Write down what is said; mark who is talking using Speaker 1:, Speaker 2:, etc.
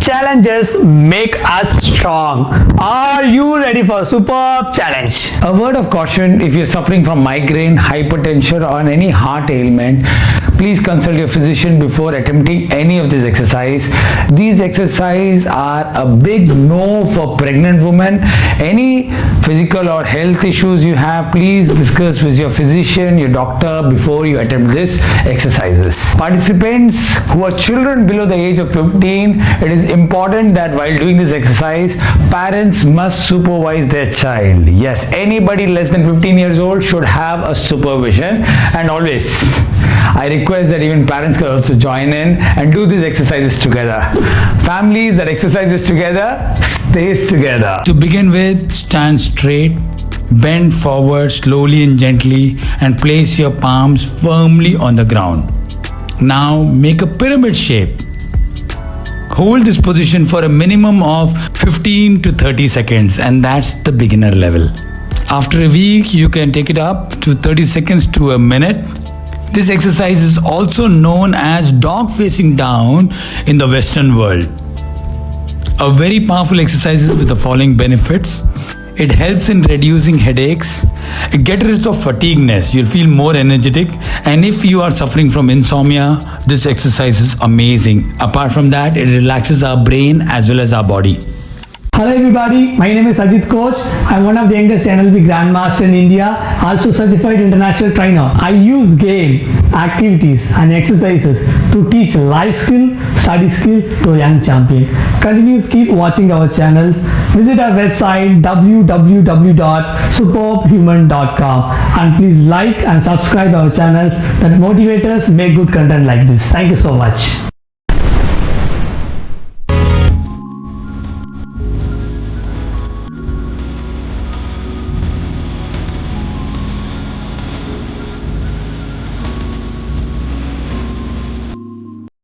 Speaker 1: Challenges make us strong. Are you ready for a superb challenge?
Speaker 2: A word of caution: if you're suffering from migraine, hypertension, or any heart ailment, please consult your physician before attempting any of these exercises. These exercises are a big no for pregnant women. Any physical or health issues you have, please discuss with your physician, your doctor before you attempt these exercises. Participants who are children below the age of 15, it is important that while doing this exercise, parents must supervise their child. Yes, anybody less than 15 years old should have a supervision, and always I request that even parents can also join in and do these exercises together. Families that exercises together stays together. To begin with, stand straight, bend forward slowly and gently, and place your palms firmly on the ground. Now make a pyramid shape. Hold this position for a minimum of 15 to 30 seconds, and that's the beginner level. After a week, you can take it up to 30 seconds to a minute. This exercise is also known as dog facing down in the Western world. A very powerful exercise with the following benefits. It helps in reducing headaches. It gets rid of fatigueness. You'll feel more energetic. And if you are suffering from insomnia, this exercise is amazing. Apart from that, it relaxes our brain as well as our body.
Speaker 1: Hello everybody, my name is Ajit Coach. I'm one of the youngest NLP Grandmaster in India, also certified international trainer. I use game, activities and exercises to teach life skill, study skill to a young champion. Continue keep watching our channels. Visit our website www.superbhuman.com and please like and subscribe our channels that motivate us make good content like this. Thank you so much.